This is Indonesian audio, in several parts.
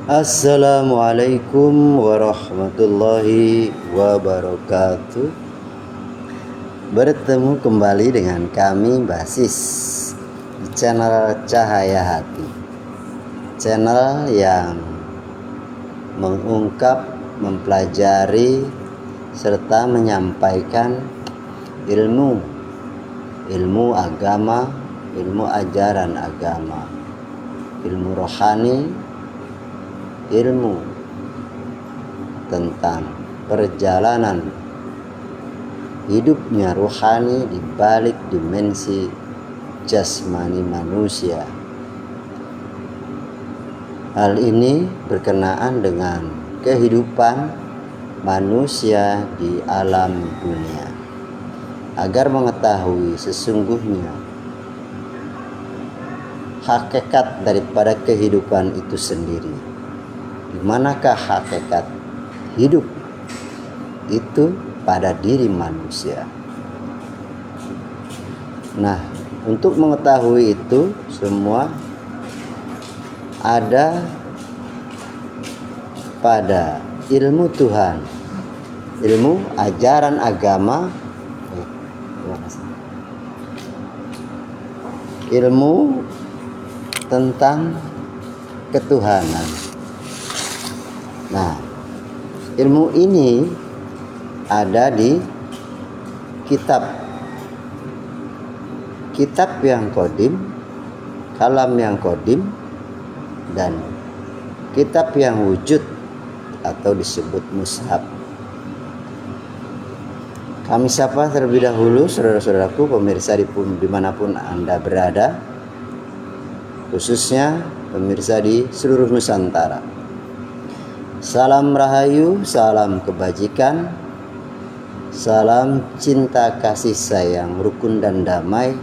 Assalamualaikum warahmatullahi wabarakatuh. Bertemu kembali dengan kami Basis di channel Cahaya Hati, channel yang mengungkap, mempelajari, serta menyampaikan ilmu agama, ilmu ajaran agama, ilmu rohani, ilmu tentang perjalanan hidupnya rohani di balik dimensi jasmani manusia. Hal ini berkenaan dengan kehidupan manusia di alam dunia, agar mengetahui sesungguhnya hakikat daripada kehidupan itu sendiri. Di manakah hakikat hidup itu pada diri manusia? Nah, untuk mengetahui itu semua ada pada ilmu Tuhan, ilmu ajaran agama, ilmu tentang ketuhanan. Nah, ilmu ini ada di kitab yang qadim, kalam yang qadim, dan kitab yang wujud atau disebut mushaf. Kami sapa terlebih dahulu saudara-saudaraku pemirsa dimanapun Anda berada, khususnya pemirsa di seluruh Nusantara. Salam rahayu, salam kebajikan, salam cinta kasih sayang, rukun dan damai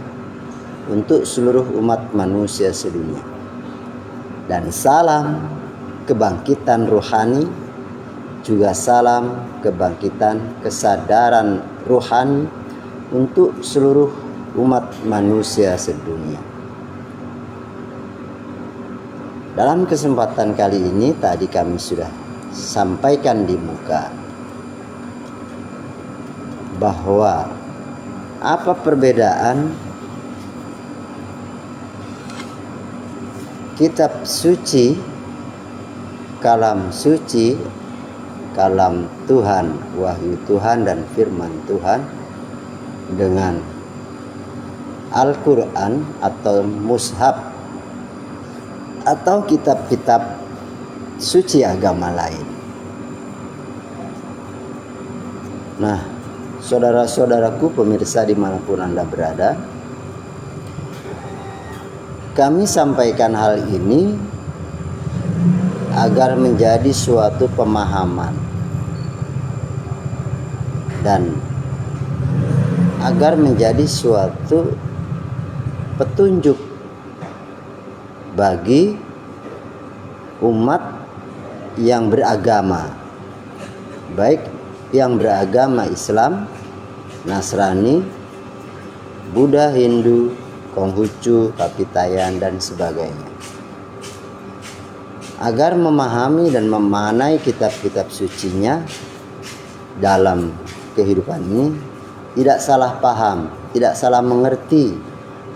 untuk seluruh umat manusia sedunia. Dan salam kebangkitan rohani, juga salam kebangkitan kesadaran rohani untuk seluruh umat manusia sedunia. Dalam kesempatan kali ini tadi kami sudah sampaikan di muka bahwa apa perbedaan kitab suci, kalam suci, kalam Tuhan, wahyu Tuhan dan firman Tuhan dengan Al-Quran atau mushaf atau kitab-kitab suci agama lain. Nah, saudara-saudaraku pemirsa dimanapun Anda berada, kami sampaikan hal ini agar menjadi suatu pemahaman dan agar menjadi suatu petunjuk bagi umat yang beragama, baik yang beragama Islam, Nasrani, Buddha, Hindu, Konghucu, Kapitayan dan sebagainya, agar memahami dan memaknai kitab-kitab sucinya dalam kehidupan ini tidak salah paham, tidak salah mengerti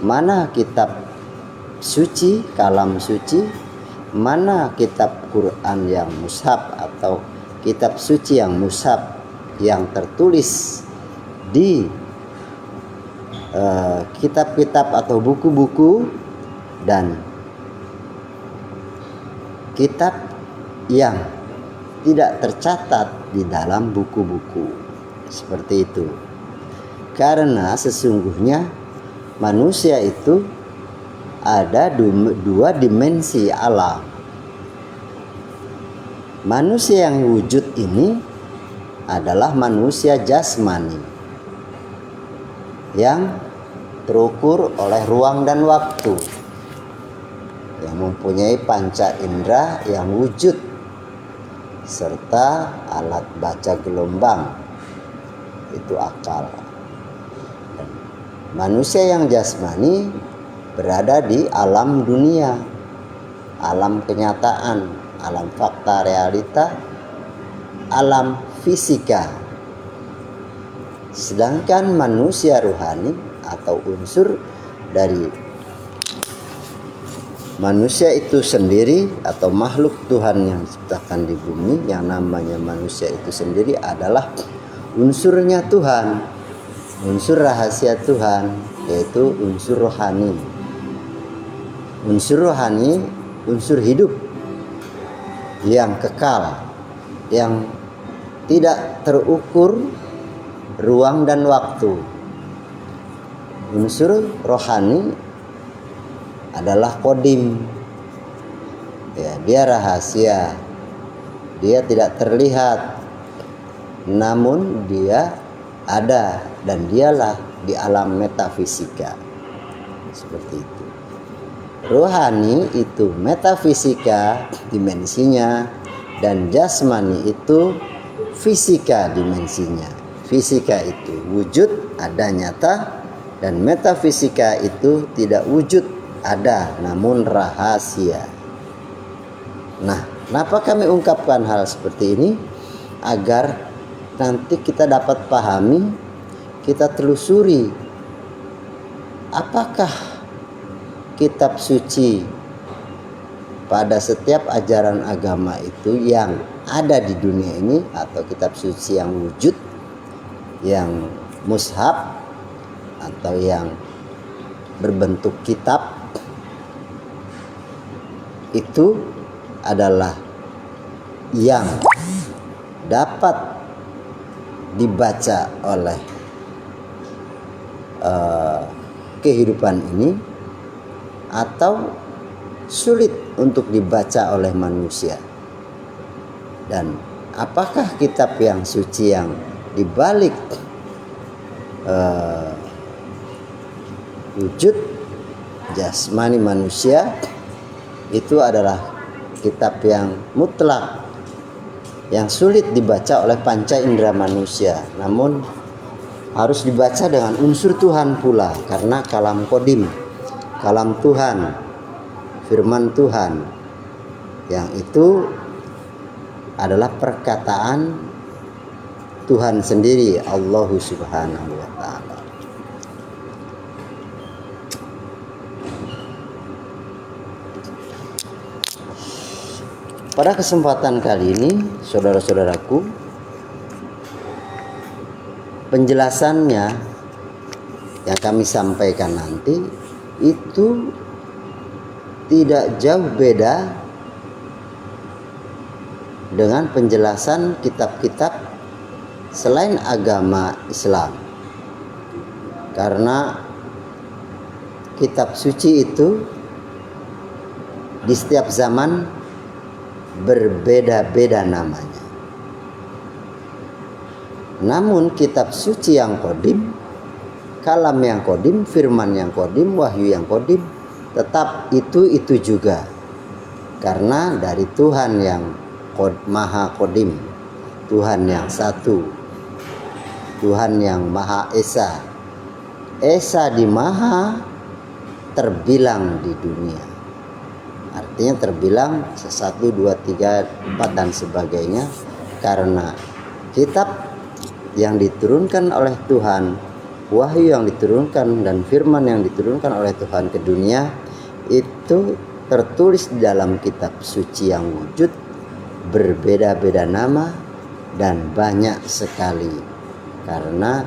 mana kitab suci, kalam suci, mana kitab Quran yang mushaf atau kitab suci yang mushaf yang tertulis di kitab-kitab atau buku-buku, dan kitab yang tidak tercatat di dalam buku-buku. Seperti itu. Karena sesungguhnya manusia itu ada dua dimensi alam. Manusia yang wujud ini adalah manusia jasmani yang terukur oleh ruang dan waktu, yang mempunyai panca indera yang wujud serta alat baca gelombang, itu akal. Manusia yang jasmani berada di alam dunia, alam kenyataan, alam fakta realita, alam fisika. Sedangkan manusia rohani atau unsur dari manusia itu sendiri atau makhluk Tuhan yang diciptakan di bumi yang namanya manusia itu sendiri adalah unsurnya Tuhan, unsur rahasia Tuhan, yaitu unsur rohani. Unsur rohani, unsur hidup yang kekal, yang tidak terukur ruang dan waktu. Unsur rohani adalah kodim. Ya, dia rahasia. Dia tidak terlihat, namun dia ada dan dialah di alam metafisika. Seperti itu. Rohani itu metafisika dimensinya, dan jasmani itu fisika dimensinya. Fisika itu wujud, ada, nyata, dan metafisika itu tidak wujud, ada, namun rahasia. Nah, kenapa kami ungkapkan hal seperti ini? Agar nanti kita dapat pahami, kita telusuri apakah kitab suci pada setiap ajaran agama itu yang ada di dunia ini, atau kitab suci yang wujud, yang mushaf atau yang berbentuk kitab, itu adalah yang dapat dibaca oleh kehidupan ini, atau sulit untuk dibaca oleh manusia. Dan apakah kitab yang suci yang dibalik wujud jasmani manusia itu adalah kitab yang mutlak, yang sulit dibaca oleh panca indera manusia, namun harus dibaca dengan unsur Tuhan pula, karena kalam kodim, kalam Tuhan, firman Tuhan, yang itu adalah perkataan Tuhan sendiri, Allah Subhanahu wa ta'ala. Pada kesempatan kali ini, saudara-saudaraku, penjelasannya yang kami sampaikan nanti itu tidak jauh beda dengan penjelasan kitab-kitab selain agama Islam. Karena kitab suci itu di setiap zaman berbeda-beda namanya. Namun kitab suci yang kodim, kalam yang kodim, firman yang kodim, wahyu yang kodim, tetap itu juga. Karena dari Tuhan yang maha kodim, Tuhan yang satu, Tuhan yang maha esa. Esa di maha terbilang di dunia. Artinya terbilang 1, 2, 3, 4 dan sebagainya. Karena kitab yang diturunkan oleh Tuhan, wahyu yang diturunkan dan firman yang diturunkan oleh Tuhan ke dunia itu tertulis di dalam kitab suci yang wujud, berbeda-beda nama dan banyak sekali. Karena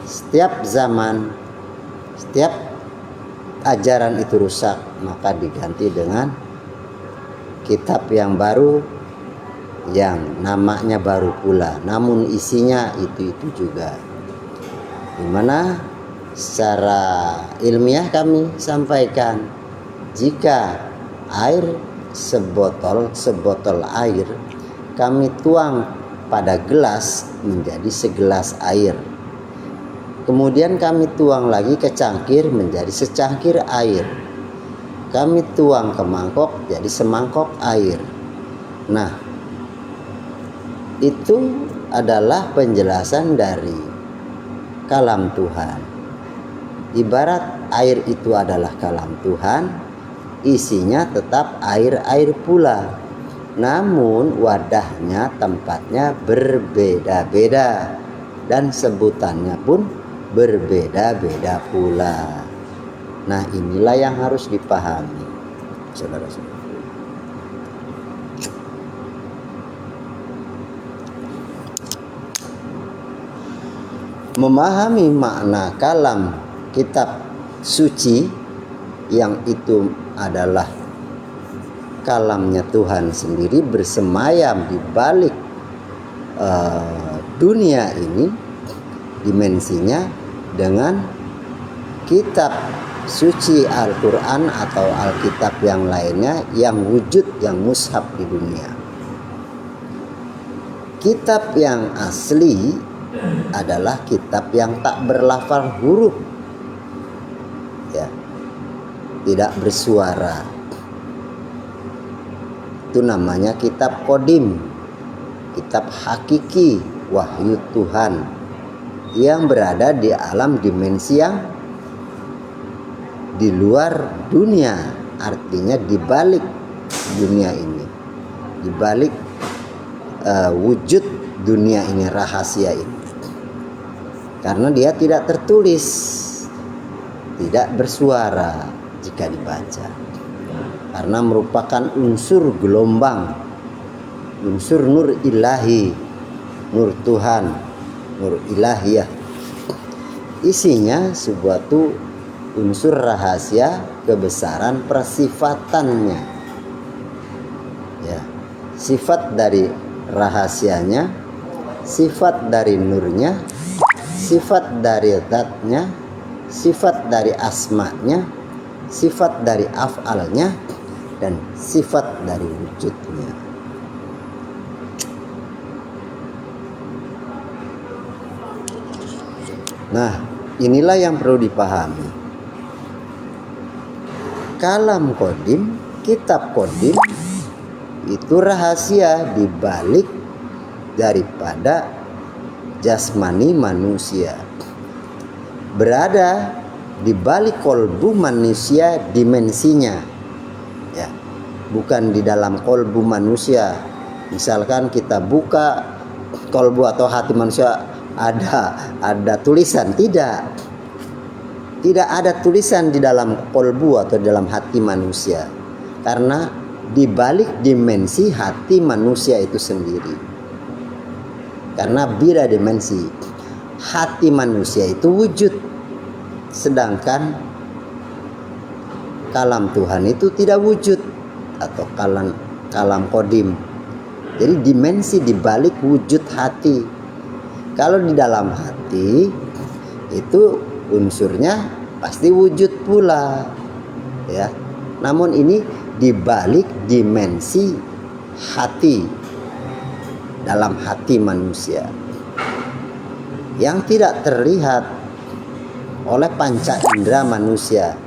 setiap zaman, setiap ajaran itu rusak, maka diganti dengan kitab yang baru, yang namanya baru pula, namun isinya itu juga. Dimana secara ilmiah kami sampaikan, jika air sebotol air kami tuang pada gelas menjadi segelas air, kemudian kami tuang lagi ke cangkir menjadi secangkir air, kami tuang ke mangkok jadi semangkok air. Nah, itu adalah penjelasan dari kalam Tuhan. Ibarat air itu adalah kalam Tuhan, isinya tetap air-air pula. namun wadahnya, tempatnya berbeda-beda dan sebutannya pun berbeda-beda pula. Nah, inilah yang harus dipahami, saudara-saudara. Memahami makna kalam kitab suci yang itu adalah kalamnya Tuhan sendiri bersemayam di balik dunia ini, dimensinya, dengan kitab suci Al-Quran atau Alkitab yang lainnya yang wujud, yang mushaf di dunia. Kitab yang asli adalah kitab yang tak berlafal huruf, ya, tidak bersuara. Itu namanya kitab Qadim, kitab hakiki wahyu Tuhan yang berada di alam dimensi yang di luar dunia, artinya di balik dunia ini, di balik wujud dunia ini, rahasia ini. Karena dia tidak tertulis, tidak bersuara jika dibaca, karena merupakan unsur gelombang, unsur nur ilahi, nur Tuhan, nur ilahiyah. Isinya suatu unsur rahasia kebesaran persifatannya, ya, sifat dari rahasianya, sifat dari nurnya, sifat dari zatnya, sifat dari asma'nya, sifat dari af'alnya, dan sifat dari wujudnya. Nah, inilah yang perlu dipahami. Kalam Qadim, kitab Qadim, itu rahasia di balik daripada jasmani manusia, berada di balik kolbu manusia dimensinya, ya, bukan di dalam kolbu manusia. Misalkan kita buka kolbu atau hati manusia, ada tulisan, tidak ada tulisan di dalam kolbu atau di dalam hati manusia, karena di balik dimensi hati manusia itu sendiri. Karena beda dimensi, hati manusia itu wujud, sedangkan kalam Tuhan itu tidak wujud, atau kalam Qadim. Jadi dimensi di balik wujud hati. Kalau di dalam hati itu unsurnya pasti wujud pula, ya. Namun ini di balik dimensi hati, dalam hati manusia yang tidak terlihat oleh panca indera manusia,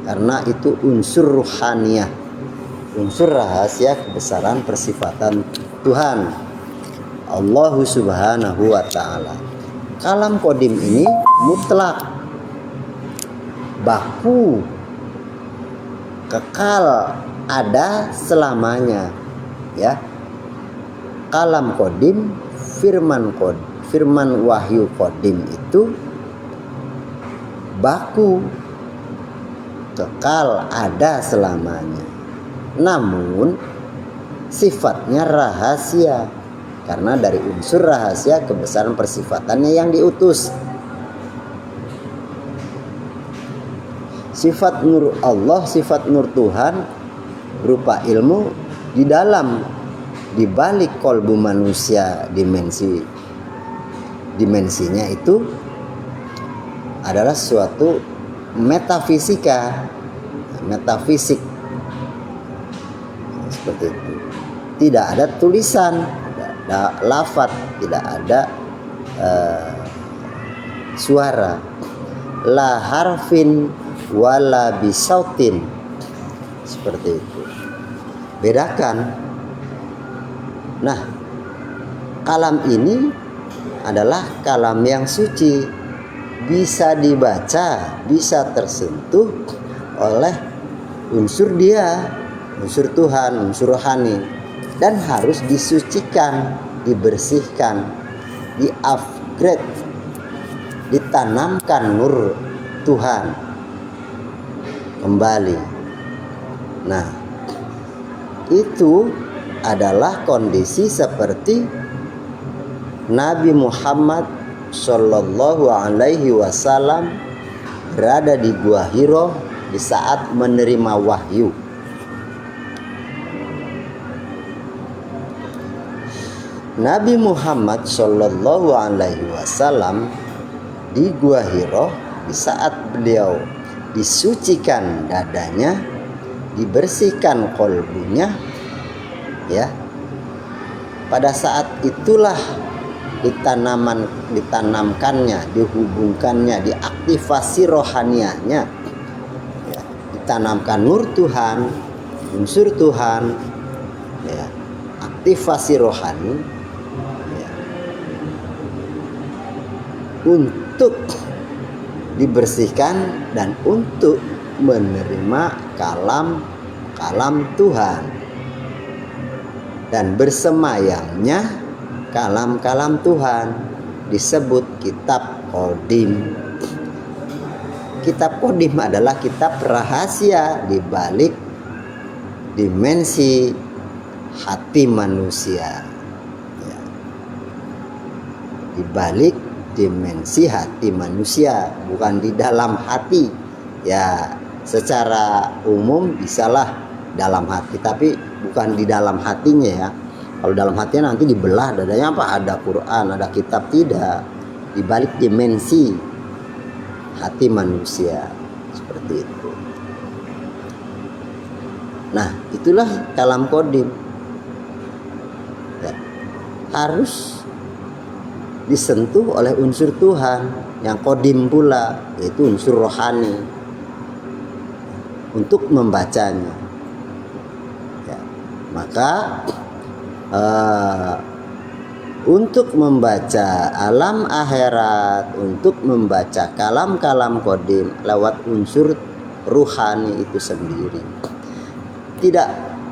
karena itu unsur ruhaniyah, unsur rahasia kebesaran persifatan Tuhan Allah Subhanahu wa ta'ala. Kalam Qadim ini mutlak, baku, kekal, ada selamanya, ya. Kalam Qadim, firman wahyu Qadim itu baku, kekal, ada selamanya. Namun sifatnya rahasia, karena dari unsur rahasia kebesaran persifatannya yang diutus. Sifat nur Allah, sifat nur Tuhan berupa ilmu di dalam, di balik kolbu manusia, dimensinya itu adalah suatu metafisik, seperti itu. Tidak ada tulisan, tidak ada lafaz, tidak ada suara, la harfin wala bisautin, seperti itu. Bedakan. Nah, kalam ini adalah kalam yang suci, bisa dibaca, bisa tersentuh oleh unsur dia, unsur Tuhan, unsur rohani. dan harus disucikan, dibersihkan, di-upgrade, ditanamkan nur Tuhan kembali. Nah, itu adalah kondisi seperti Nabi Muhammad Shallallahu Alaihi Wasallam berada di Gua Hiro di saat menerima wahyu. Nabi Muhammad Shallallahu Alaihi Wasallam di Gua Hiro di saat beliau disucikan dadanya, dibersihkan kolbunya, ya. Pada saat itulah ditanamkannya, dihubungkannya, diaktifasi rohanianya, ya. Ditanamkan nur Tuhan, unsur Tuhan, ya. Aktifasi rohani, ya. Untuk dibersihkan dan untuk menerima kalam Tuhan dan bersemayamnya kalam Tuhan disebut kitab Qadim. Kitab Qadim adalah kitab rahasia di balik dimensi hati manusia, ya. Di balik dimensi hati manusia, bukan di dalam hati. Ya, secara umum bisalah dalam hati, tapi bukan di dalam hatinya, ya. Kalau dalam hatinya nanti dibelah dadanya apa? Ada Quran, ada kitab, tidak. Di balik dimensi hati manusia, seperti itu. Nah, itulah kalam Qadim, ya. Harus disentuh oleh unsur Tuhan yang Qadim pula, yaitu unsur rohani, untuk membacanya, ya. Maka untuk membaca alam akhirat, untuk membaca kalam Qadim lewat unsur ruhani itu sendiri, tidak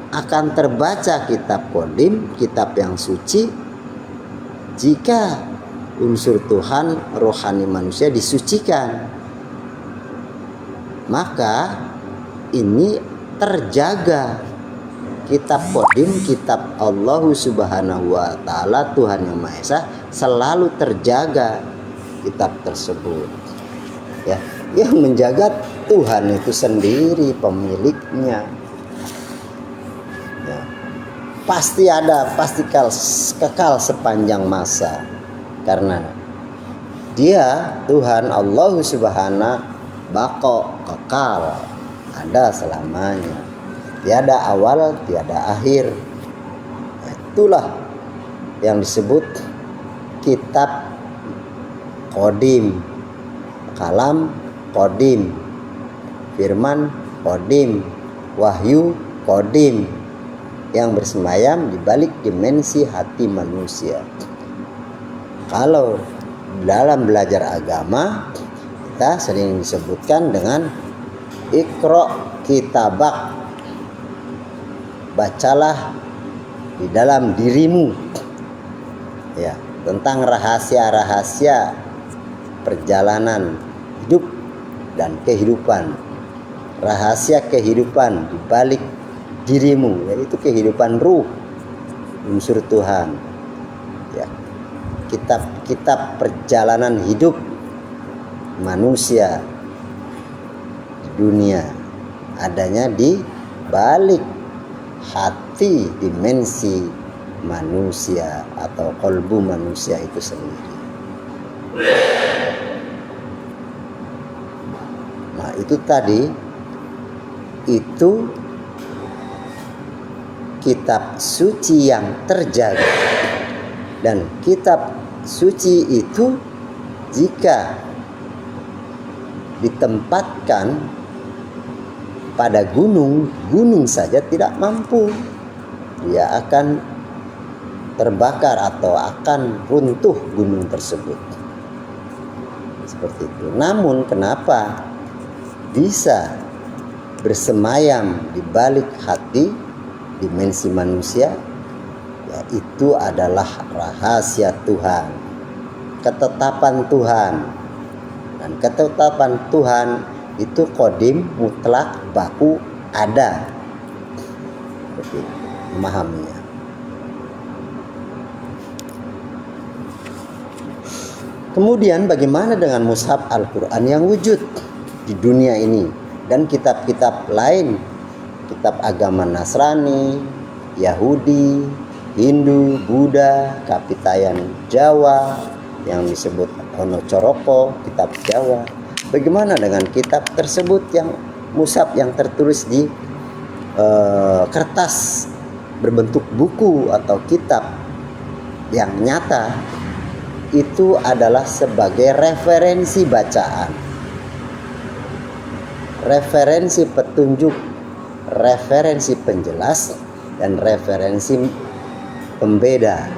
akan terbaca kitab Qadim, kitab yang suci, jika unsur Tuhan rohani manusia disucikan. Maka ini terjaga. Kitab Qadim, kitab Allah Subhanahu wa Ta'ala, Tuhan yang Maha Esa, selalu terjaga kitab tersebut, ya. Yang menjaga Tuhan itu sendiri, pemiliknya, ya. Pasti ada, pasti kekal sepanjang masa, karena Dia Tuhan Allah Subhanahu bako, kekal, ada selamanya. Tiada awal, tiada akhir. Nah, itulah yang disebut kitab Qadim, kalam Qadim, firman Qadim, wahyu Qadim, yang bersemayam di balik dimensi hati manusia. Kalau dalam belajar agama, kita sering disebutkan dengan Iqra kitabak, bacalah di dalam dirimu, ya, tentang rahasia-rahasia perjalanan hidup dan kehidupan, rahasia kehidupan di balik dirimu, yaitu kehidupan ruh, unsur Tuhan, ya. Kitab perjalanan hidup manusia di dunia adanya di balik hati dimensi manusia atau kolbu manusia itu sendiri. Nah, itu tadi, itu kitab suci yang terjaga. Dan kitab suci itu jika ditempatkan pada gunung saja tidak mampu. Dia akan terbakar atau akan runtuh gunung tersebut. Seperti itu. Namun kenapa bisa bersemayam di balik hati dimensi manusia? Ya, itu adalah rahasia Tuhan, ketetapan Tuhan. Dan ketetapan Tuhan itu qadim, mutlak, baku, ada. Seperti itu, memahaminya. Kemudian bagaimana dengan mushaf Al-Quran yang wujud di dunia ini dan kitab-kitab lain, kitab agama Nasrani, Yahudi, Hindu, Buddha, Kapitayan Jawa yang disebut Honocoroko, kitab Jawa. Bagaimana dengan kitab tersebut yang mushaf yang tertulis di kertas berbentuk buku atau kitab yang nyata? Itu adalah sebagai referensi bacaan, referensi petunjuk, referensi penjelas, dan referensi pembeda.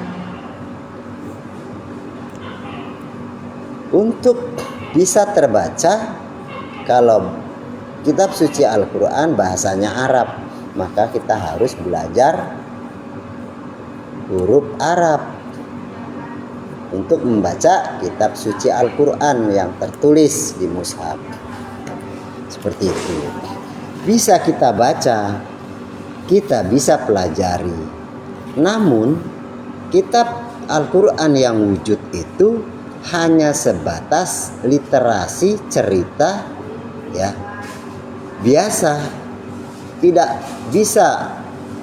Untuk bisa terbaca, kalau kitab suci Al-Quran bahasanya Arab, maka kita harus belajar huruf Arab untuk membaca kitab suci Al-Quran yang tertulis di mushaf. Seperti itu. Bisa kita baca, kita bisa pelajari. Namun kitab Al-Quran yang wujud itu hanya sebatas literasi cerita, ya, biasa, tidak bisa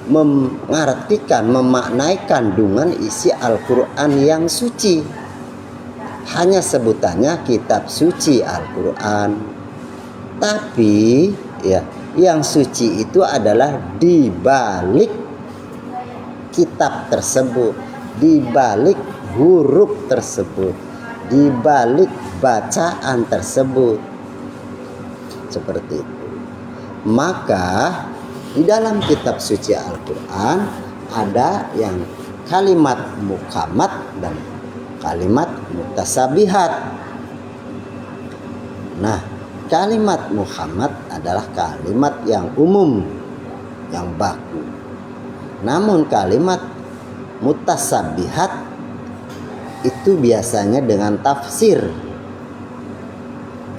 mengartikan, memaknai kandungan isi Al-Quran yang suci. Hanya sebutannya kitab suci Al-Quran. Tapi ya, yang suci itu adalah di balik kitab tersebut, di balik huruf tersebut, di balik bacaan tersebut. Seperti itu. Maka di dalam kitab suci Al-Quran ada yang kalimat muhkamat dan kalimat mutasabihat. Nah, kalimat muhkamat adalah kalimat yang umum, yang baku. Namun kalimat mutasabihat itu biasanya dengan tafsir,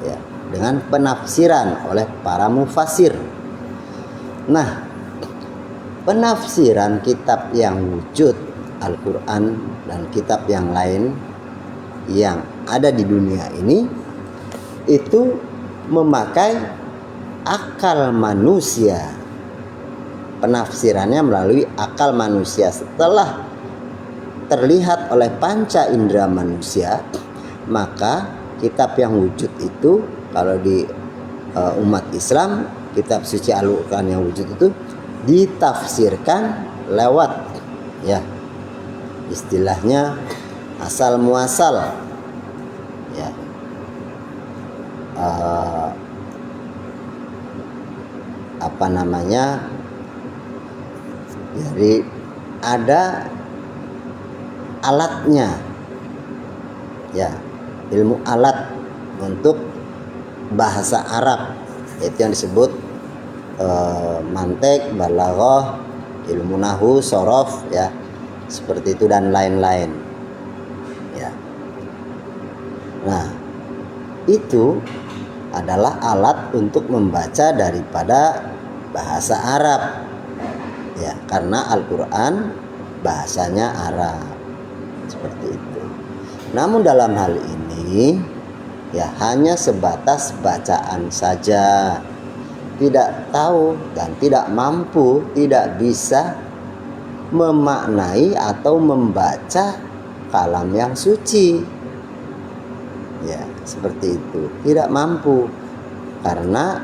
ya, dengan penafsiran oleh para mufasir. Nah, penafsiran kitab yang wujud Al-Quran dan kitab yang lain yang ada di dunia ini itu memakai akal manusia. Penafsirannya melalui akal manusia. Setelah terlihat oleh panca indera manusia, maka kitab yang wujud itu, kalau di umat Islam, kitab suci Al-Quran yang wujud itu ditafsirkan lewat, ya, istilahnya asal muasal, ya, apa namanya, jadi ada alatnya, ya, ilmu alat untuk bahasa Arab, yaitu yang disebut mantek, balaghah, ilmu nahwu, sorof, ya, seperti itu dan lain-lain, ya. Nah, itu adalah alat untuk membaca daripada bahasa Arab, ya, karena Al-Quran bahasanya Arab, seperti itu. Namun dalam hal ini, ya, hanya sebatas bacaan saja, tidak tahu dan tidak mampu, tidak bisa memaknai atau membaca kalam yang suci, ya, seperti itu, tidak mampu, karena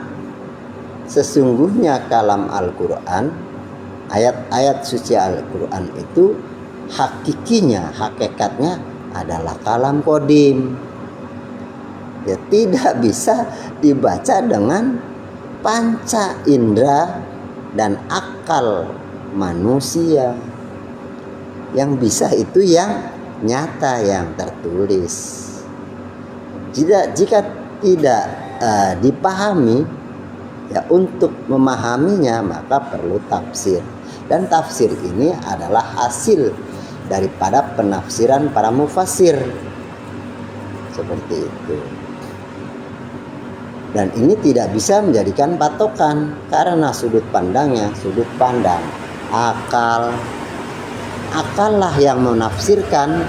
sesungguhnya kalam Al-Quran, ayat-ayat suci Al-Quran itu hakikinya, hakikatnya adalah kalam qadim, ya, tidak bisa dibaca dengan panca indera dan akal manusia. Yang bisa itu yang nyata, yang tertulis. Jika tidak dipahami, ya, untuk memahaminya maka perlu tafsir. Dan tafsir ini adalah hasil daripada penafsiran para mufassir. Seperti itu. Dan ini tidak bisa menjadikan patokan karena sudut pandangnya sudut pandang akal. Akallah yang menafsirkan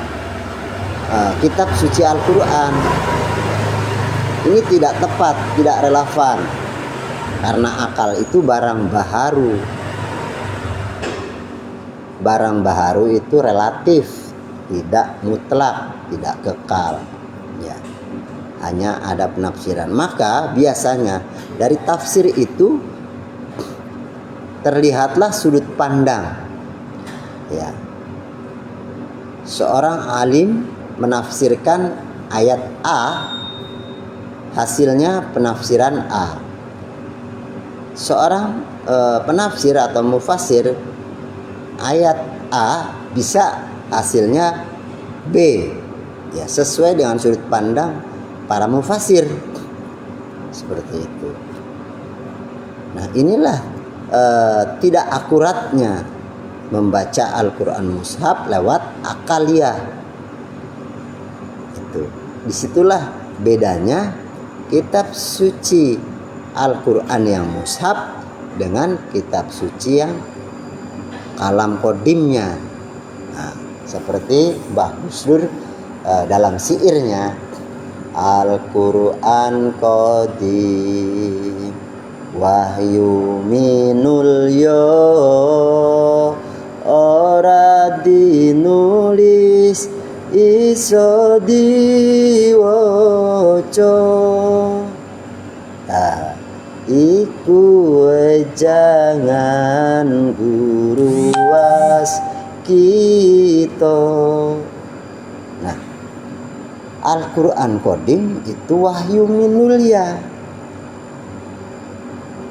kitab suci Al-Quran. Ini tidak tepat, tidak relevan, karena akal itu barang baharu. Barang baharu itu relatif, tidak mutlak, tidak kekal, ya. Hanya ada penafsiran. Maka biasanya dari tafsir itu terlihatlah sudut pandang, ya. Seorang alim menafsirkan ayat A, hasilnya penafsiran A. Seorang penafsir atau mufassir, ayat A bisa hasilnya B, ya, sesuai dengan sudut pandang para mufassir. Seperti itu. Nah, inilah tidak akuratnya membaca Al-Quran mushaf lewat akaliyah. Itu. Disitulah bedanya kitab suci Al-Quran yang mushaf dengan kitab suci yang kalam kodimnya. Nah, seperti Mbah Busdur dalam syairnya, Al-Quran kodim wahyu minul yo, ora dinulis iso diwaca. Iku jangan guru was kita. Nah, Al-Quran Kodim itu wahyu minulya,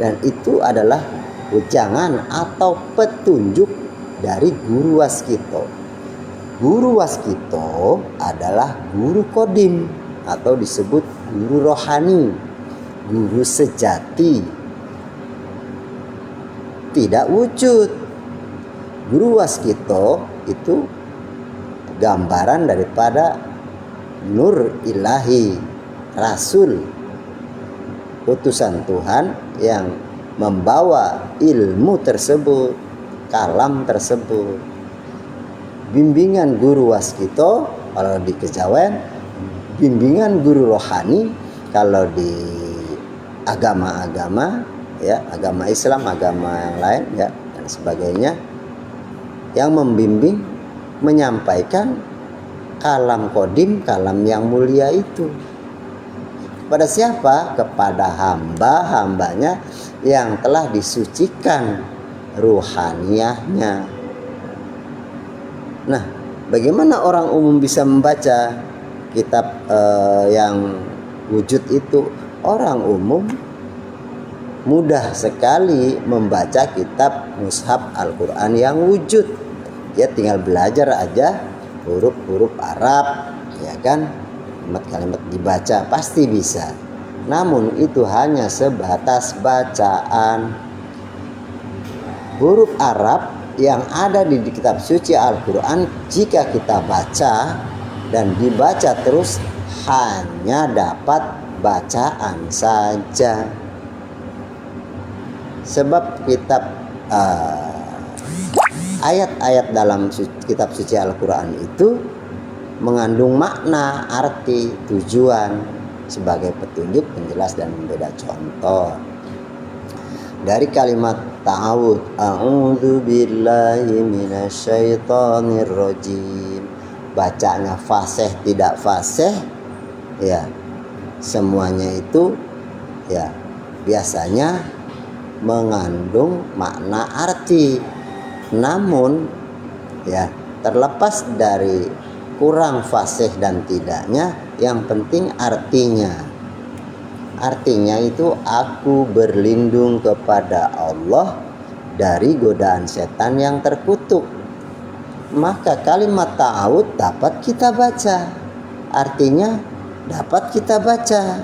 dan itu adalah wejangan atau petunjuk dari guru waskito. Guru waskito adalah guru kodim atau disebut guru rohani, guru sejati, tidak wujud. Guru waskito itu gambaran daripada nur ilahi, rasul, utusan Tuhan yang membawa ilmu tersebut, kalam tersebut. Bimbingan guru waskito kalau di kejawen, bimbingan guru rohani kalau di agama-agama, ya, agama Islam, agama yang lain, ya, dan sebagainya, yang membimbing, menyampaikan kalam kodim, kalam yang mulia itu. Kepada siapa? Kepada hamba-hambanya yang telah disucikan ruhaniyahnya. Nah, bagaimana orang umum bisa membaca kitab yang wujud itu? Orang umum mudah sekali membaca kitab mushaf Al-Quran yang wujud. Ya, tinggal belajar aja huruf-huruf Arab, ya kan, kalimat-kalimat dibaca pasti bisa. Namun itu hanya sebatas bacaan. Huruf Arab yang ada di kitab suci Al-Quran, jika kita baca dan dibaca terus, hanya dapat bacaan saja. Sebab kitab ayat-ayat dalam kitab suci Al-Quran itu mengandung makna, arti, tujuan sebagai petunjuk, penjelas, dan membeda. Contoh dari kalimat ta'awud, a'udzu billahi minasyaitonir rajim, bacanya fasih tidak fasih, ya, semuanya itu, ya, biasanya mengandung makna, arti. Namun, ya, terlepas dari kurang fasih dan tidaknya, yang penting artinya. Artinya itu aku berlindung kepada Allah dari godaan setan yang terkutuk. Maka kalimat ta'awud dapat kita baca. Artinya dapat kita baca.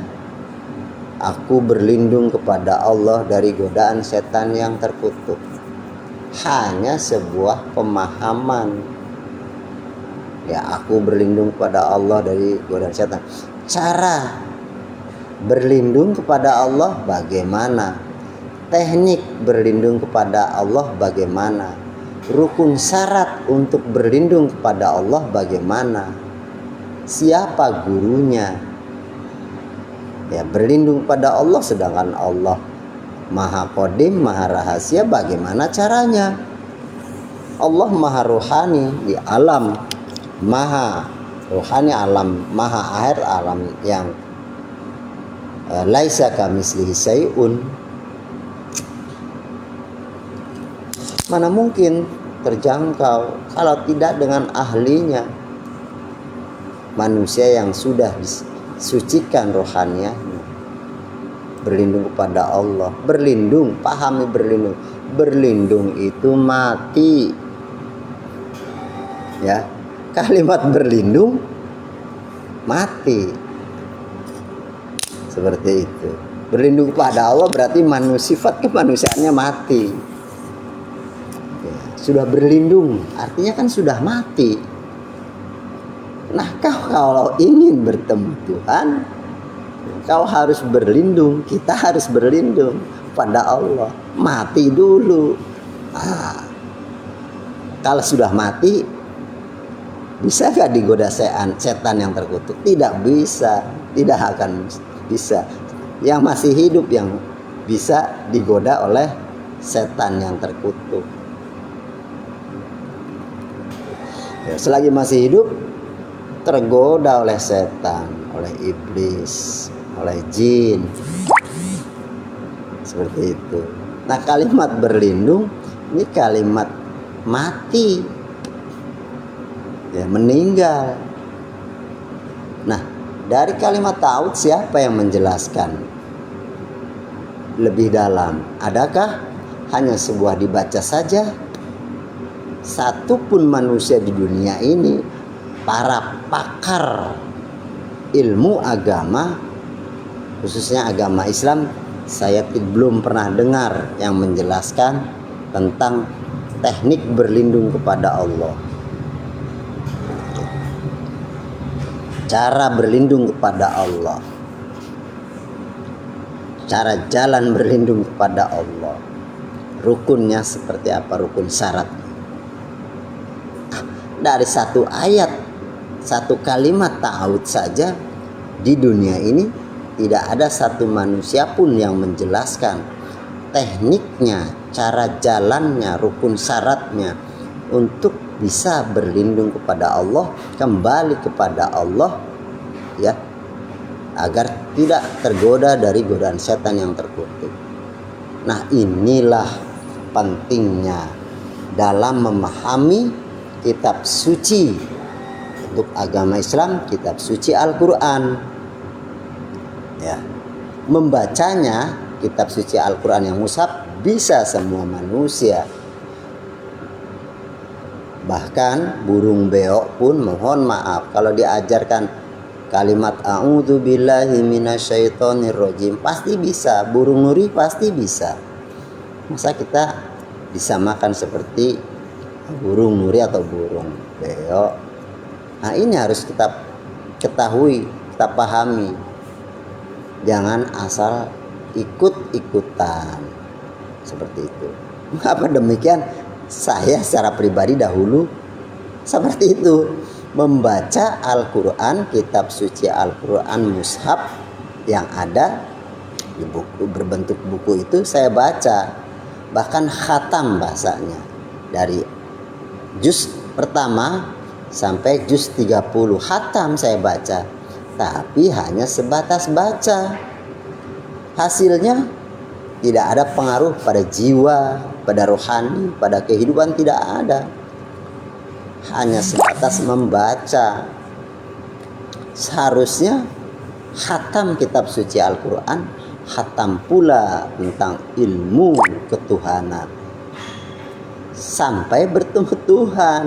Aku berlindung kepada Allah dari godaan setan yang terkutuk. hanya sebuah pemahaman. Ya, aku berlindung kepada Allah dari godaan setan. Cara berlindung kepada Allah bagaimana? Teknik berlindung kepada Allah bagaimana? Rukun syarat untuk berlindung kepada Allah bagaimana? Siapa gurunya? Ya, berlindung kepada Allah sedangkan Allah Maha Qadim, Maha Rahasia, bagaimana caranya? Allah Maha Rohani di alam Maha Rohani, alam Maha Akhir, alam yang laisa kamitslihi syai'un. Mana mungkin terjangkau kalau tidak dengan ahlinya, manusia yang sudah disucikan rohaniahnya. Berlindung kepada Allah, berlindung, pahami berlindung. Berlindung itu mati. Ya, kalimat berlindung mati. Seperti itu. Berlindung kepada Allah berarti sifat kemanusiaannya mati. Ya, sudah berlindung, artinya kan sudah mati. Nah, kalau ingin bertemu Tuhan, kau harus berlindung, kita harus berlindung pada Allah. Mati dulu. Kalau sudah mati, bisa gak digoda setan yang terkutuk? Tidak bisa, tidak akan bisa. Yang masih hidup yang bisa digoda oleh setan yang terkutuk. Ya, selagi masih hidup, tergoda oleh setan, oleh iblis, oleh jin, seperti itu. Nah, kalimat berlindung ini kalimat mati, ya, meninggal. Nah, dari kalimat tauhid siapa yang menjelaskan lebih dalam? Adakah hanya sebuah dibaca saja? Satupun manusia di dunia ini, para pakar ilmu agama, khususnya agama Islam, saya belum pernah dengar yang menjelaskan tentang teknik berlindung kepada Allah. Cara berlindung kepada Allah, cara jalan berlindung kepada Allah, rukunnya seperti apa, rukun syarat. Dari satu ayat, satu kalimat tauhid saja di dunia ini tidak ada satu manusia pun yang menjelaskan tekniknya, cara jalannya, rukun syaratnya untuk bisa berlindung kepada Allah, kembali kepada Allah, ya, agar tidak tergoda dari godaan setan yang terkutuk. Nah, inilah pentingnya dalam memahami kitab suci untuk agama Islam, kitab suci Al-Quran. Ya, membacanya kitab suci Al-Quran yang mushaf bisa semua manusia. Bahkan burung beo pun mohon maaf kalau diajarkan kalimat a'udzubillahi minasyaitonirrajim pasti bisa. Burung nuri pasti bisa. Masa kita disamakan seperti burung nuri atau burung beo? Nah, ini harus kita ketahui, kita pahami. Jangan asal ikut-ikutan seperti itu. Mengapa demikian? Saya secara pribadi dahulu seperti itu, membaca Al-Quran, kitab suci Al-Quran mushaf yang ada di buku, berbentuk buku itu saya baca, bahkan khatam bahasanya, dari juz pertama sampai juz 30 khatam saya baca, tapi hanya sebatas baca. Hasilnya tidak ada pengaruh pada jiwa, pada rohani, pada kehidupan, tidak ada. Hanya sebatas membaca. Seharusnya khatam kitab suci Al-Quran, khatam pula tentang ilmu ketuhanan sampai bertemu Tuhan.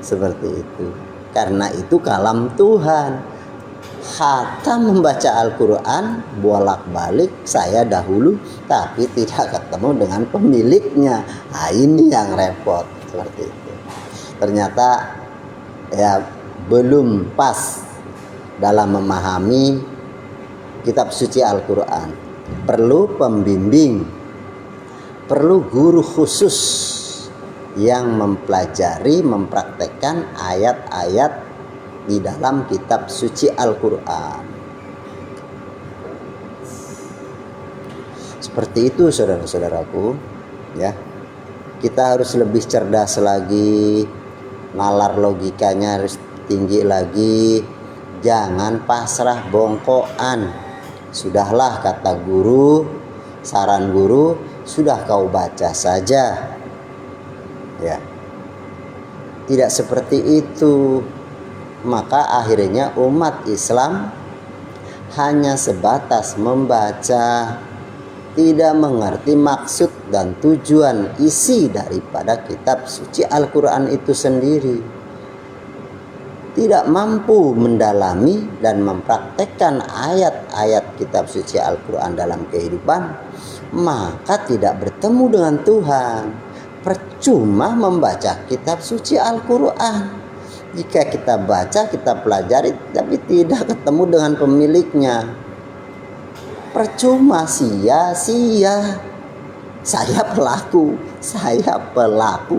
Seperti itu. Karena itu kalam Tuhan. Khatam membaca Al-Quran bolak-balik saya dahulu, tapi tidak ketemu dengan pemiliknya. Nah, ini yang repot seperti itu. Ternyata ya belum pas dalam memahami kitab suci Al-Quran. Perlu pembimbing, perlu guru khusus yang mempelajari, mempraktekkan ayat-ayat di dalam kitab suci Al-Quran. Seperti itu saudara-saudaraku, ya. Kita harus lebih cerdas lagi, nalar logikanya harus tinggi lagi. Jangan pasrah bongkoan. Sudahlah, kata guru, saran guru, sudah kau baca saja. Ya. Tidak seperti itu. Maka akhirnya umat Islam hanya sebatas membaca, tidak mengerti maksud dan tujuan isi daripada kitab suci Al-Quran itu sendiri. Tidak mampu mendalami dan mempraktekkan ayat-ayat kitab suci Al-Quran dalam kehidupan, maka tidak bertemu dengan Tuhan. Percuma membaca kitab suci Al-Quran. Jika kita baca, kita pelajari, tapi tidak ketemu dengan pemiliknya, percuma, sia-sia. Saya pelaku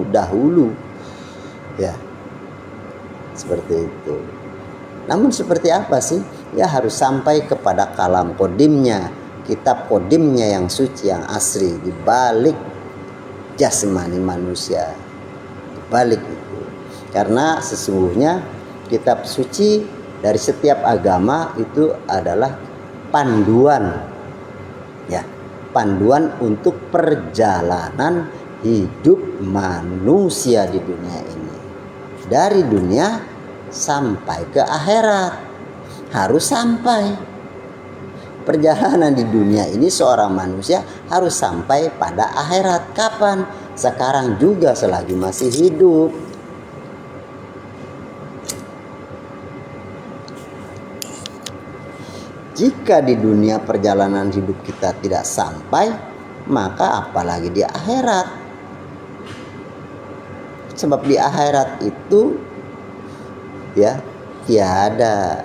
dahulu. Ya, seperti itu. Namun seperti apa sih? Ya harus sampai kepada kalam kodimnya, kitab kodimnya yang suci, yang asri, di balik jasmani manusia, di balik itu. Karena sesungguhnya kitab suci dari setiap agama itu adalah panduan, ya, panduan untuk perjalanan hidup manusia di dunia ini. Dari dunia sampai ke akhirat harus sampai. Perjalanan di dunia ini seorang manusia harus sampai pada akhirat. Kapan? Sekarang juga selagi masih hidup. Jika di dunia perjalanan hidup kita tidak sampai, maka apalagi di akhirat. Sebab di akhirat itu ya tiada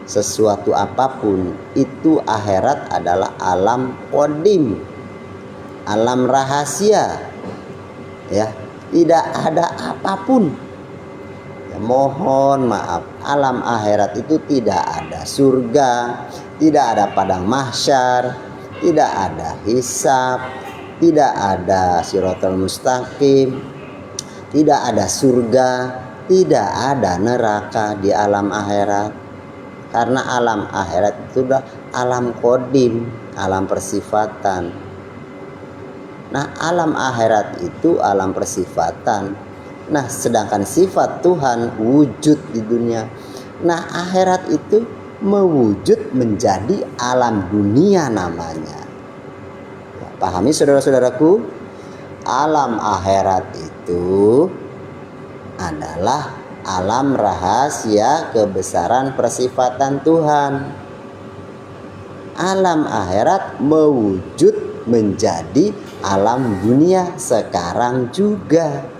sesuatu apapun. Itu akhirat adalah alam qadim, alam rahasia. Ya, tidak ada apapun. Ya, mohon maaf, alam akhirat itu tidak ada surga, tidak ada padang mahsyar, tidak ada hisab, tidak ada siratal mustaqim, tidak ada surga, tidak ada neraka di alam akhirat. Karena alam akhirat itu sudah alam qadim, alam persifatan. Nah, alam akhirat itu alam persifatan. Nah, sedangkan sifat Tuhan wujud di dunia. Nah, akhirat itu mewujud menjadi alam dunia namanya. Pahami saudara-saudaraku, alam akhirat itu adalah alam rahasia kebesaran persifatan Tuhan. Alam akhirat mewujud menjadi alam dunia sekarang juga.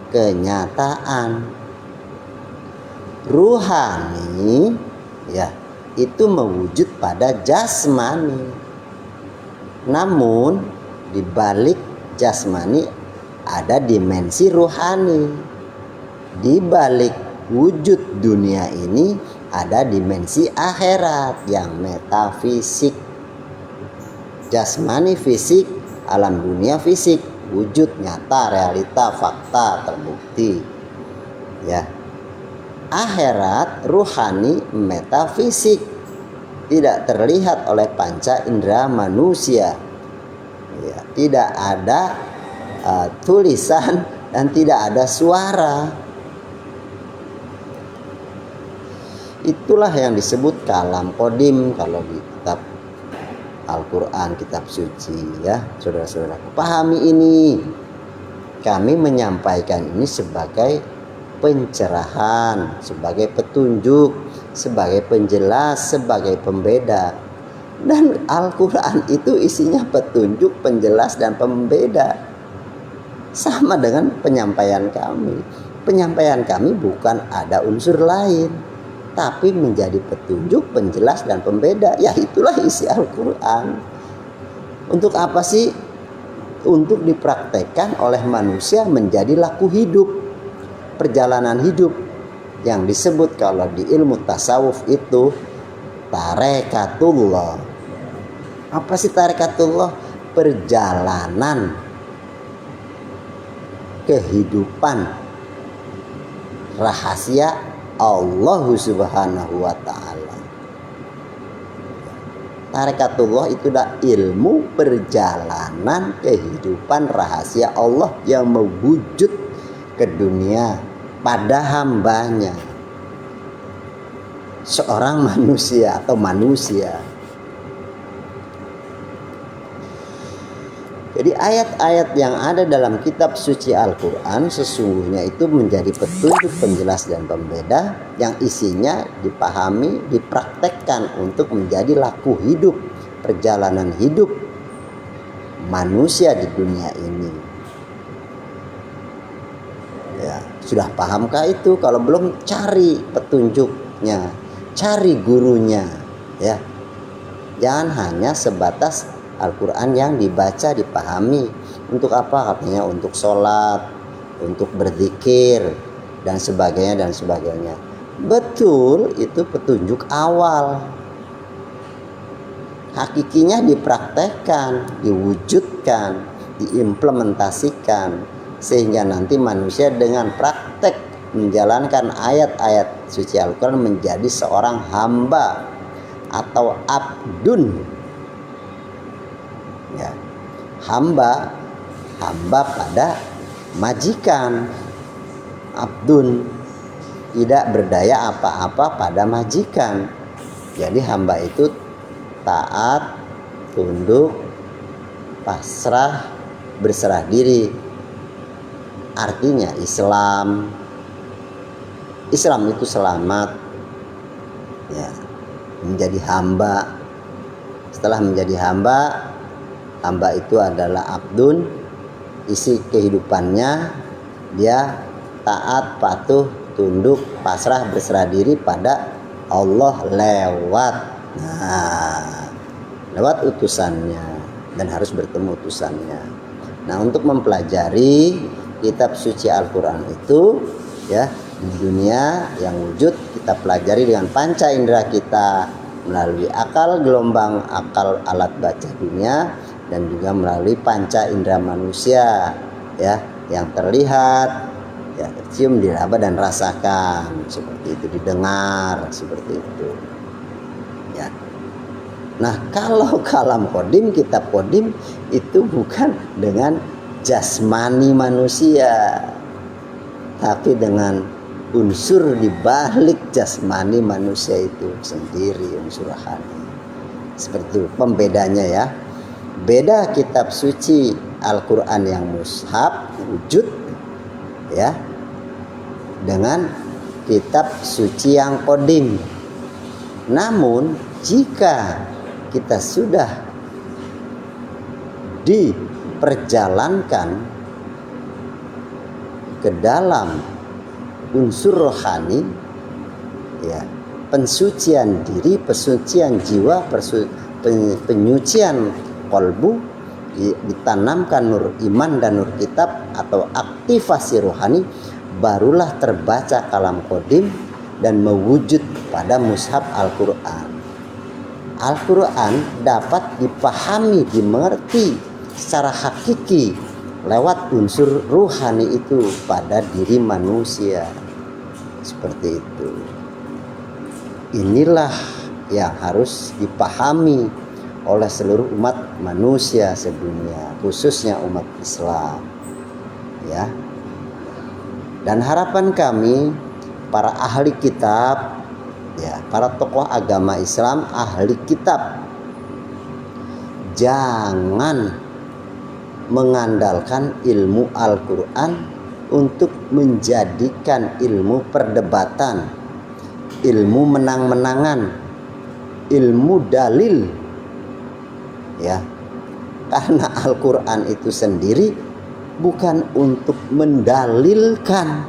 Kenyataan ruhani ya itu mewujud pada jasmani. Namun di balik jasmani ada dimensi ruhani. Di balik wujud dunia ini ada dimensi akhirat yang metafisik. Jasmani fisik, alam dunia fisik, wujud nyata, realita, fakta, terbukti. Ya. Akhirat ruhani, metafisik, tidak terlihat oleh panca indera manusia. Ya, tidak ada tulisan dan tidak ada suara. Itulah yang disebut kalam qadim kalau di kitab Al-Quran, kitab suci, ya saudara-saudara. Pahami ini. Kami menyampaikan ini sebagai pencerahan, sebagai petunjuk, sebagai penjelas, sebagai pembeda. Dan Al-Quran itu isinya petunjuk, penjelas, dan pembeda. Sama dengan penyampaian kami. Penyampaian kami bukan ada unsur lain, tapi menjadi petunjuk, penjelas, dan pembeda. Ya itulah isi Al-Quran. Untuk apa sih? Untuk dipraktekkan oleh manusia menjadi laku hidup, perjalanan hidup, yang disebut kalau di ilmu tasawuf itu tarekatullah. Apa sih tarekatullah? Perjalanan kehidupan rahasia Allah Subhanahu wa ta'ala. Tarekatullah itu adalah ilmu perjalanan kehidupan rahasia Allah yang mewujud ke dunia pada hambanya, seorang manusia atau manusia. Jadi ayat-ayat yang ada dalam kitab suci Al-Quran sesungguhnya itu menjadi petunjuk, penjelas, dan pembeda yang isinya dipahami, dipraktekkan untuk menjadi laku hidup, perjalanan hidup manusia di dunia ini. Ya, sudah pahamkah itu? Kalau belum, cari petunjuknya, cari gurunya, ya. Jangan hanya sebatas Al-Quran yang dibaca, dipahami. Untuk apa? Katanya untuk sholat, untuk berzikir, dan sebagainya, dan sebagainya. Betul, itu petunjuk awal. Hakikinya dipraktekkan, diwujudkan, diimplementasikan, sehingga nanti manusia dengan praktek menjalankan ayat-ayat suci Al-Quran menjadi seorang hamba atau abdun. Ya, hamba pada majikan. Abdun, tidak berdaya apa-apa pada majikan. Jadi hamba itu taat, tunduk, pasrah, berserah diri. Artinya Islam itu selamat, ya, menjadi hamba. Setelah menjadi hamba itu adalah abdun. Isi kehidupannya dia taat, patuh, tunduk, pasrah, berserah diri pada Allah lewat utusannya, dan harus bertemu utusannya. Nah, untuk mempelajari kitab suci Al-Quran itu, ya, di dunia yang wujud kita pelajari dengan panca indera kita, melalui akal, gelombang akal alat baca dunia, dan juga melalui panca indera manusia, ya, yang terlihat, ya, tercium, diraba, dan rasakan, seperti itu, didengar, seperti itu, ya. Nah, kalau kalam kodim, kitab kodim itu bukan dengan jasmani manusia, tapi dengan unsur di balik jasmani manusia itu sendiri, unsur rohani. Seperti itu pembedanya, ya. Beda kitab suci Al-Quran yang mushaf wujud, ya, dengan kitab suci yang kodim. Namun jika kita sudah diperjalankan ke dalam unsur rohani, ya, pensucian diri, pensucian jiwa, penyucian kolbu, ditanamkan nur iman dan nur kitab atau aktivasi rohani, barulah terbaca kalam kodim dan mewujud pada mushaf Al-Quran. Al-Quran dapat dipahami, dimengerti secara hakiki lewat unsur ruhani itu pada diri manusia. Seperti itu. Inilah yang harus dipahami oleh seluruh umat manusia sedunia, khususnya umat Islam, ya. Dan harapan kami para ahli kitab, ya, para tokoh agama Islam, ahli kitab, jangan mengandalkan ilmu Al-Quran untuk menjadikan ilmu perdebatan, ilmu menang-menangan, ilmu dalil, ya. Karena Al-Quran itu sendiri bukan untuk mendalilkan,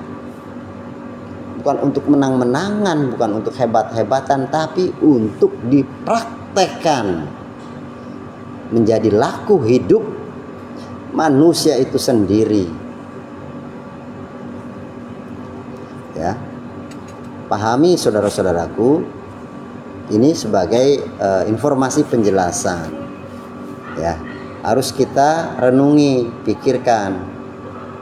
bukan untuk menang-menangan, bukan untuk hebat-hebatan, tapi untuk dipraktekkan menjadi laku hidup manusia itu sendiri, ya. Pahami saudara-saudaraku, ini sebagai informasi penjelasan, ya. Harus kita renungi, pikirkan,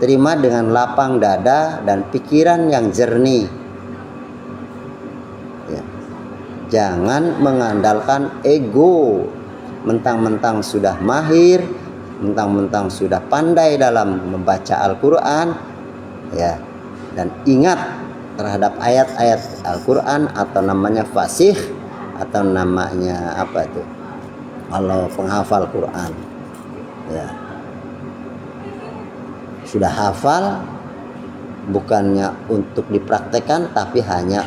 terima dengan lapang dada dan pikiran yang jernih, ya. Jangan mengandalkan ego, mentang-mentang sudah mahir, mentang-mentang sudah pandai dalam membaca Al-Quran, ya. Dan ingat terhadap ayat-ayat Al-Quran, atau namanya fasih, atau namanya apa itu, kalau penghafal Quran, ya. Sudah hafal, bukannya untuk dipraktekkan, tapi hanya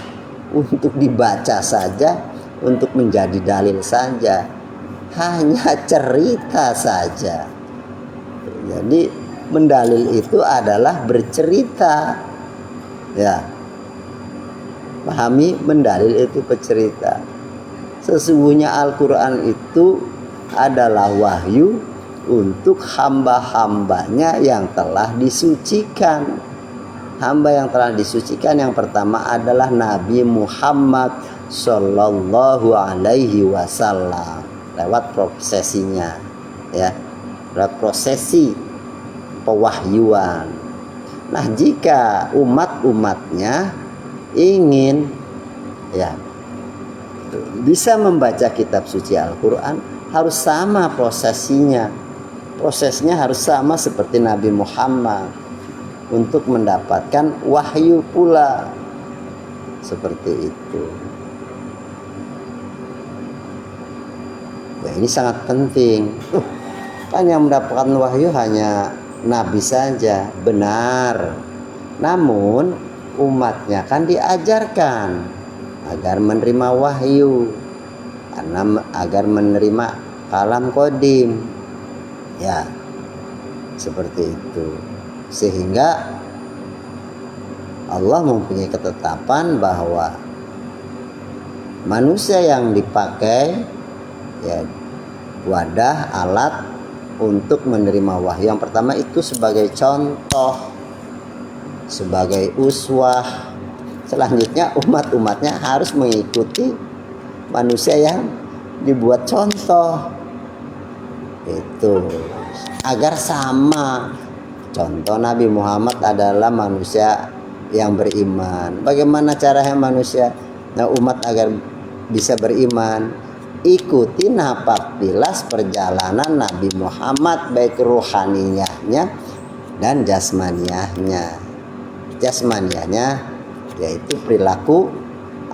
untuk dibaca saja, untuk menjadi dalil saja, hanya cerita saja. Jadi mendalil itu adalah bercerita, ya. Pahami, mendalil itu bercerita. Sesungguhnya Al-Quran itu adalah wahyu untuk hamba-hambanya yang telah disucikan. Hamba yang telah disucikan yang pertama adalah Nabi Muhammad Sallallahu Alaihi Wasallam, lewat prosesinya, ya, lewat prosesi pewahyuan. Nah, jika umat-umatnya ingin, ya, bisa membaca kitab suci Al-Quran, harus sama prosesinya. Prosesnya harus sama seperti Nabi Muhammad untuk mendapatkan wahyu pula. Seperti itu. Ya, ini sangat penting. Kan yang mendapatkan wahyu hanya Nabi saja, benar. Namun umatnya kan diajarkan agar menerima wahyu, karena agar menerima kalam qadim, ya, seperti itu. Sehingga Allah mempunyai ketetapan bahwa manusia yang dipakai, ya, wadah, alat untuk menerima wahyu yang pertama itu sebagai contoh, sebagai uswah. Selanjutnya umat-umatnya harus mengikuti manusia yang dibuat contoh itu, agar sama. Contoh Nabi Muhammad adalah manusia yang beriman. Bagaimana caranya manusia, umat agar bisa beriman? Ikuti napak tilas perjalanan Nabi Muhammad, baik ruhaniyahnya dan jasmaniyahnya. Jasmaniyahnya yaitu perilaku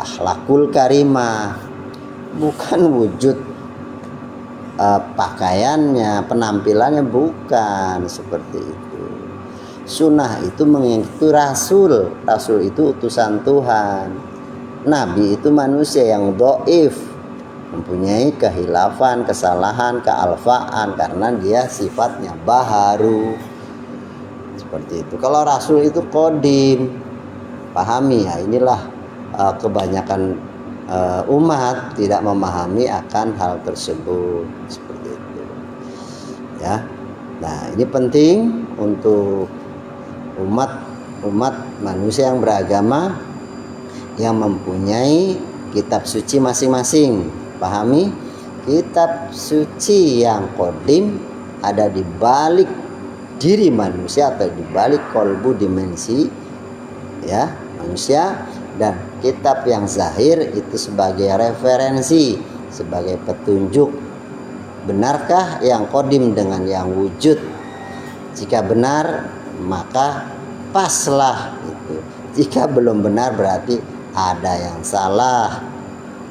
akhlakul karimah, bukan wujud pakaiannya, penampilannya, bukan seperti itu. Sunnah itu mengikuti Rasul. Rasul itu utusan Tuhan. Nabi itu manusia yang dhaif, mempunyai kehilafan, kesalahan, kealfaan, karena dia sifatnya baharu. Seperti itu. Kalau Rasul itu qadim. Pahami, ya. Inilah kebanyakan umat tidak memahami akan hal tersebut, seperti itu, ya. Nah, ini penting untuk umat manusia yang beragama, yang mempunyai kitab suci masing-masing. Pahami, kitab suci yang qadim ada di balik diri manusia, atau di balik kolbu, dimensi, ya, manusia. Dan kitab yang zahir itu sebagai referensi, sebagai petunjuk. Benarkah yang qadim dengan yang wujud? Jika benar, maka paslah itu. Jika belum benar, berarti ada yang salah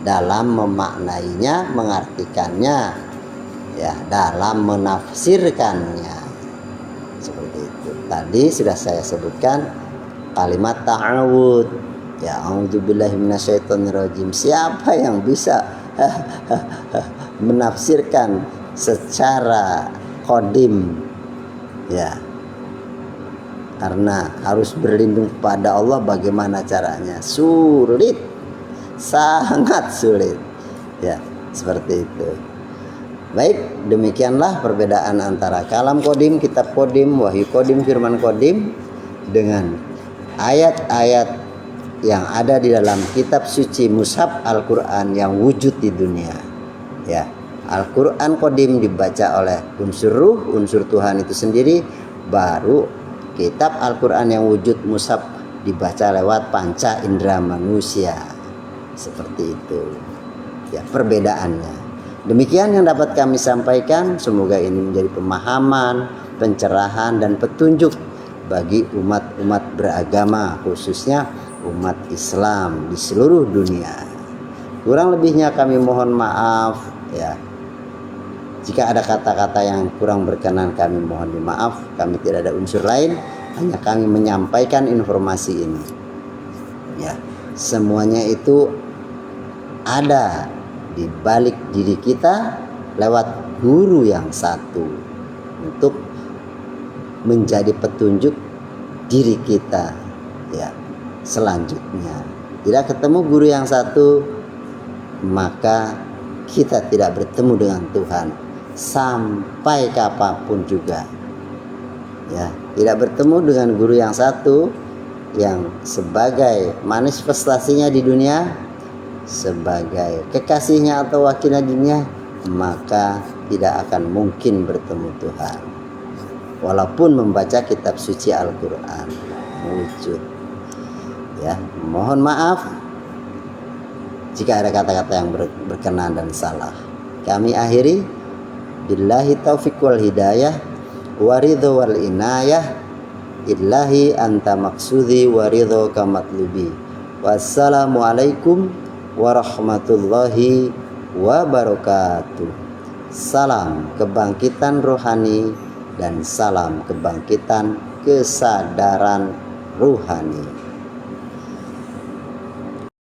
dalam memaknainya, mengartikannya, ya, dalam menafsirkannya. Seperti itu. Tadi sudah saya sebutkan kalimat ta'awud, Ya, a'udzubillahi minasyaitonirrajim. Siapa yang bisa menafsirkan secara qadim? Ya, karena harus berlindung kepada Allah, bagaimana caranya? Sulit, sangat sulit. Ya, seperti itu. Baik, demikianlah perbedaan antara kalam qadim, kitab qadim, wahyu qadim, firman qadim dengan ayat-ayat yang ada di dalam kitab suci mushaf Al-Quran yang wujud di dunia. Ya, Al-Quran qadim dibaca oleh unsur ruh, unsur Tuhan itu sendiri. Baru kitab Al-Quran yang wujud mushaf dibaca lewat panca indera manusia. Seperti itu ya perbedaannya. Demikian yang dapat kami sampaikan. Semoga ini menjadi pemahaman, pencerahan, dan petunjuk bagi umat-umat beragama, khususnya umat Islam di seluruh dunia. Kurang lebihnya kami mohon maaf ya. Jika ada kata-kata yang kurang berkenan, kami mohon maaf. Kami tidak ada unsur lain, hanya kami menyampaikan informasi ini. Ya, semuanya itu ada di balik diri kita lewat guru yang satu untuk menjadi petunjuk diri kita ya. Selanjutnya, tidak ketemu guru yang satu, maka kita tidak bertemu dengan Tuhan sampai kapanpun juga. Ya, tidak bertemu dengan guru yang satu yang sebagai manifestasinya di dunia, sebagai kekasihnya atau wakilnya di dunia, maka tidak akan mungkin bertemu Tuhan. Walaupun membaca kitab suci Al-Quran wujud. Ya, mohon maaf jika ada kata-kata yang berkenan dan salah. Kami akhiri, billahi taufiq wal hidayah waridho wal inayah, illahi anta maksudi waridho kamatlubi. Wassalamualaikum warahmatullahi wabarakatuh. Salam kebangkitan rohani dan salam kebangkitan kesadaran ruhani.